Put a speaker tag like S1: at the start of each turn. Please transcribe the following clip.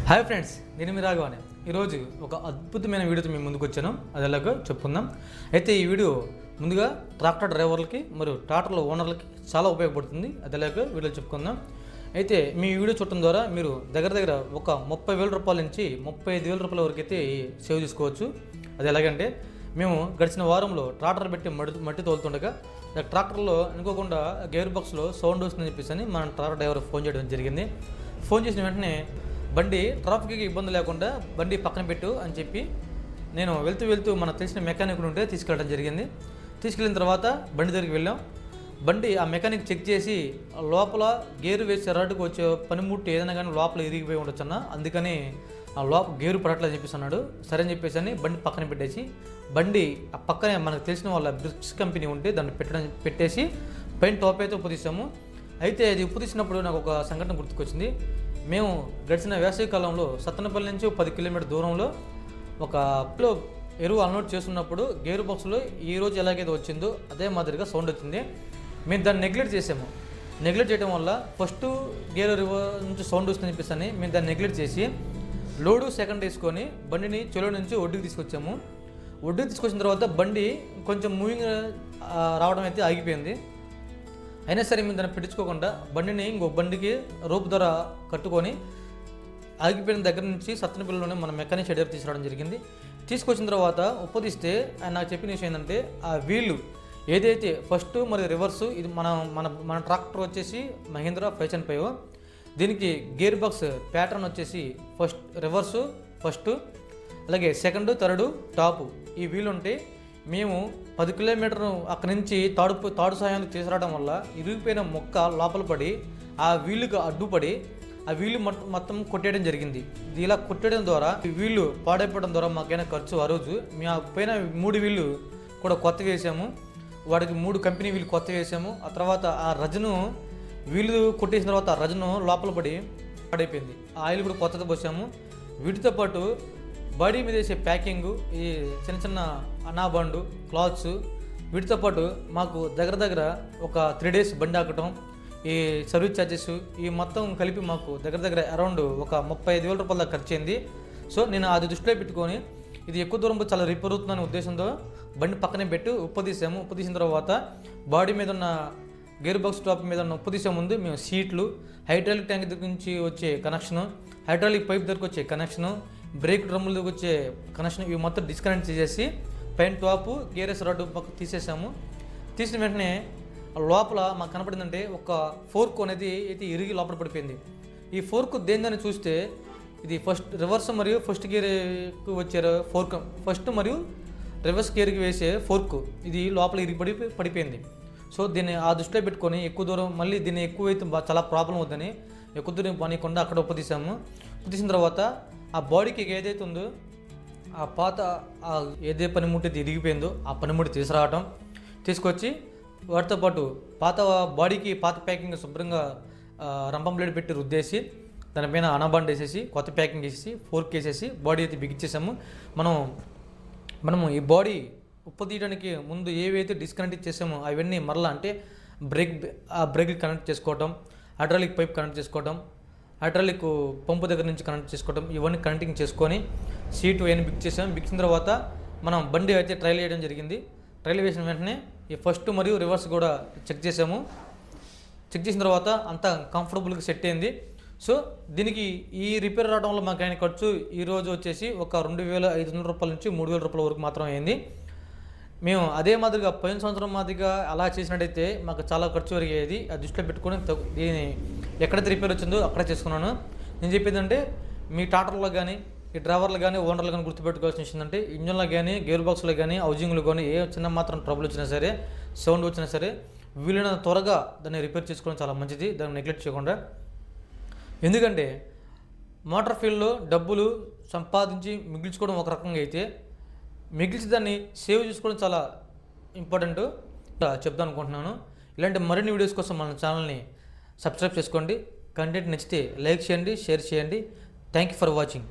S1: Hi friends, నేను మీ రాఘవాని. ఈరోజు ఒక అద్భుతమైన వీడియోతో మేము ముందుకు వచ్చాను. అది ఎలాగో చెప్పుకుందాం. అయితే ఈ వీడియో ముందుగా ట్రాక్టర్ డ్రైవర్లకి మరియు ట్రాక్టర్ల ఓనర్లకి చాలా ఉపయోగపడుతుంది. అది ఎలాగో వీడియో చెప్పుకుందాం. అయితే మీ వీడియో చూడటం ద్వారా మీరు దగ్గర ఒక 30,000 రూపాయల నుంచి 35,000 రూపాయల వరకు అయితే సేవ్ చేసుకోవచ్చు. అది ఎలాగంటే, మేము గడిచిన వారంలో ట్రాక్టర్ పెట్టి మట్టి తోలుతుండగా ట్రాక్టర్లో అనుకోకుండా గేర్ బాక్స్లో సౌండ్ వస్తుందని చెప్పేసి మన ట్రాక్టర్ డ్రైవర్ ఫోన్ చేయడం జరిగింది. ఫోన్ చేసిన వెంటనే బండి ట్రాఫిక్కి ఇబ్బంది లేకుండా బండి పక్కన పెట్టు అని చెప్పి నేను వెళ్తూ మన తెలిసిన మెకానిక్లు ఉంటే తీసుకెళ్ళడం జరిగింది. తీసుకెళ్ళిన తర్వాత బండి దగ్గరికి వెళ్ళాం. బండి ఆ మెకానిక్ చెక్ చేసి లోపల గేరు వేసి రాటుకు వచ్చే పనిముట్టు ఏదైనా కానీ లోపల ఇరిగిపోయి ఉండొచ్చు అన్న, అందుకని ఆ లోపల గేరు పడట్లేదు చెప్పేసి అన్నాడు. సరే అని చెప్పేసి బండి పక్కన పెట్టేసి బండి ఆ పక్కనే మనకు తెలిసిన వాళ్ళ బ్రిక్స్ కంపెనీ ఉంటే దాన్ని పెట్టేసి పైన టాప్ అయితే ఉప్పు. అయితే అది ఉప్పు తీసినప్పుడు నాకు ఒక సంఘటన గుర్తుకొచ్చింది. మేము గడిచిన వేసవి కాలంలో సత్తనపల్లి నుంచి 10 కిలోమీటర్ దూరంలో ఒక ఎరువు అన్లోడ్ చేస్తున్నప్పుడు గేరు బాక్స్లో ఈరోజు ఎలాగైతే వచ్చిందో అదే మాదిరిగా సౌండ్ వచ్చింది. మేము దాన్ని నెగ్లెక్ట్ చేసాము. నెగ్లెక్ట్ చేయడం వల్ల ఫస్ట్ గేర్ నుంచి సౌండ్ వస్తుందని చెప్పేసి మేము దాన్ని నెగ్లెక్ట్ చేసి లోడు సెకండ్ వేసుకొని బండిని చెరువు నుంచి ఒడ్డుకి తీసుకొచ్చాము. ఒడ్డుకి తీసుకొచ్చిన తర్వాత బండి కొంచెం మూవింగ్ రావడం అయితే ఆగిపోయింది. అయినా సరే మేము దాన్ని పెట్టించుకోకుండా బండిని ఇంకో బండికి రోపు ధర కట్టుకొని ఆగిపోయిన దగ్గర నుంచి సత్తనపల్లిలోనే మన మెకానిక్ షెడ్ దగ్గర తీసుకురావడం జరిగింది. తీసుకొచ్చిన తర్వాత ఉప్పదీస్తే ఆయన నాకు చెప్పిన విషయం ఏంటంటే, ఆ వీళ్ళు ఏదైతే ఫస్ట్ మరియు రివర్సు, ఇది మన ట్రాక్టర్ వచ్చేసి మహీంద్రా 505, దీనికి గేర్ బాక్స్ ప్యాటర్న్ వచ్చేసి రివర్సు ఫస్ట్, అలాగే సెకండ్, థర్డ్, టాపు ఈ వీలు ఉంటే మేము 10 కిలోమీటర్ అక్కడి నుంచి తాడు సాయాన్ని తీసుకురావడం వల్ల ఇరిగిపోయిన మొక్క లోపల పడి ఆ వీలుకు అడ్డుపడి ఆ వీలు మొత్తం కొట్టేయడం జరిగింది. ఇలా కొట్టేయడం ద్వారా ఈ వీళ్ళు పాడైపోవడం ద్వారా మాకైనా ఖర్చు. ఆ రోజు మేము పైన 3 వీళ్ళు కూడా కొత్త వేసాము. వాడికి 3 కంపెనీ వీళ్ళు కొత్త వేసాము. ఆ తర్వాత ఆ రజను వీళ్ళు కొట్టేసిన తర్వాత ఆ రజను లోపల పడి పాడైపోయింది. ఆ ఆయిల్ కూడా కొత్తది పోసాము. వీటితో పాటు బాడీ మీద వేసే ప్యాకింగు, ఈ చిన్న అనాబండు క్లాత్స్, వీటితో పాటు మాకు దగ్గర ఒక 3 days బండి ఆకటం, ఈ సర్వీస్ ఛార్జెస్, ఈ మొత్తం కలిపి మాకు దగ్గర అరౌండ్ ఒక 35,000 రూపాయల దాకా ఖర్చు అయింది. సో నేను అది దృష్టిలో పెట్టుకొని ఇది ఎక్కువ దూరం చాలా రిపేర్ అవుతుందనే ఉద్దేశంతో బండి పక్కనే పెట్టి ఉప్పు తీసాము. ఉప్పు తీసిన తర్వాత బాడీ మీద ఉన్న గేర్ బాక్స్ టాప్ మీద ఉన్న ఉప్పు తీసే ముందు మేము సీట్లు, హైడ్రాలిక్ ట్యాంక్ దగ్గర నుంచి వచ్చే కనెక్షను, హైడ్రాలిక్ పైప్ దగ్గరకు వచ్చే కనెక్షను, బ్రేక్ డ్రమ్ముల దగ్గర వచ్చే కనెక్షన్, ఇవి మొత్తం డిస్కనెక్ట్ చేసేసి పైన టాపు గేరెస్ రాడ్ పక్క తీసేసాము. తీసిన వెంటనే లోపల మాకు కనపడిందంటే ఒక ఫోర్క్ అనేది అయితే ఇరిగి లోపల పడిపోయింది. ఈ ఫోర్క్ దేనిదని చూస్తే ఇది రివర్స్ మరియు ఫస్ట్ గేర్కి వచ్చే ఫోర్క్, ఫస్ట్ మరియు రివర్స్ గేర్కి వేసే ఫోర్క్, ఇది లోపల ఇరిగి పడిపోయింది. సో దీన్ని ఆ దృష్టిలో పెట్టుకొని ఎక్కువ దూరం మళ్ళీ దీన్ని ఎక్కువైతే చాలా ప్రాబ్లం అవుతుందని ఎక్కువ దూరం పనికుండా అక్కడ ఉప్పు తీసాము. ఉప్పు తీసిన తర్వాత ఆ బాడీకి ఏదైతే ఉందో ఆ పాత ఏదే పనిముట్టి ఇరిగిపోయిందో ఆ పనిముట్టి తీసుకొచ్చి వాటితో పాటు పాత బాడీకి పాత ప్యాకింగ్ శుభ్రంగా రంపం బ్లేడ్ పెట్టి రుద్దేసి దానిపైన అనబండ్ వేసేసి కొత్త ప్యాకింగ్ వేసేసి ఫోర్క్ వేసేసి బాడీ అయితే బిగించేసాము. మనము ఈ బాడీ ఉప్పు తీయడానికి ముందు ఏవైతే డిస్కనెక్ట్ చేసామో అవన్నీ మరలా అంటే బ్రేక్ కనెక్ట్ చేసుకోవటం, హైడ్రాలిక్ పైప్ కనెక్ట్ చేసుకోవటం, హైడ్రాలిక్ పంపు దగ్గర నుంచి కనెక్ట్ చేసుకోవడం, ఇవన్నీ కనెక్టింగ్ చేసుకొని సీటు అవన్నీ బిక్ చేసాము. బిక్కిన తర్వాత మనం బండి అయితే ట్రైల్ వేయడం జరిగింది. ట్రైల్ వేసిన వెంటనే ఈ ఫస్ట్ మరియు రివర్స్ కూడా చెక్ చేసాము. చెక్ చేసిన తర్వాత అంతా కంఫర్టబుల్గా సెట్ అయింది. సో దీనికి ఈ రిపేర్ రావడం వల్ల మాకు ఆయన ఖర్చు ఈరోజు వచ్చేసి ఒక 2,500 రూపాయల నుంచి 3,000 రూపాయల వరకు మాత్రం అయింది. మేము అదే మాదిరిగా పోయిన సంవత్సరం మాదిరిగా అలా చేసినట్టయితే మాకు చాలా ఖర్చు పెరిగేది. అది దృష్టిలో పెట్టుకొని దీని ఎక్కడైతే రిపేర్ వచ్చిందో అక్కడే చేసుకున్నాను. నేను చెప్పేది అంటే, మీ ట్రాక్టర్లో కానీ ఈ డ్రైవర్లు కానీ ఓనర్లు కానీ గుర్తుపెట్టుకోవాల్సిన విషయం అంటే, ఇంజన్లో కానీ గేర్ బాక్స్లో కానీ హౌజింగ్లో కానీ ఏ చిన్న మాత్రం ట్రబుల్ వచ్చినా సరే, సౌండ్ వచ్చినా సరే వీలైనంత త్వరగా దాన్ని రిపేర్ చేసుకోవడం చాలా మంచిది, దాన్ని నెగ్లెక్ట్ చేయకుండా. ఎందుకంటే మోటార్ ఫీల్డ్లో డబ్బులు సంపాదించి మిగిల్చుకోవడం ఒక రకంగా అయితే, మిగిల్చి దాన్ని సేవ్ చేసుకోవడం చాలా ఇంపార్టెంట్ చెప్దాం అనుకుంటున్నాను. ఇలాంటి మరిన్ని వీడియోస్ కోసం మన ఛానల్ని సబ్స్క్రైబ్ చేసుకోండి. కంటెంట్ నచ్చితే లైక్ చేయండి, షేర్ చేయండి. Thank you for watching.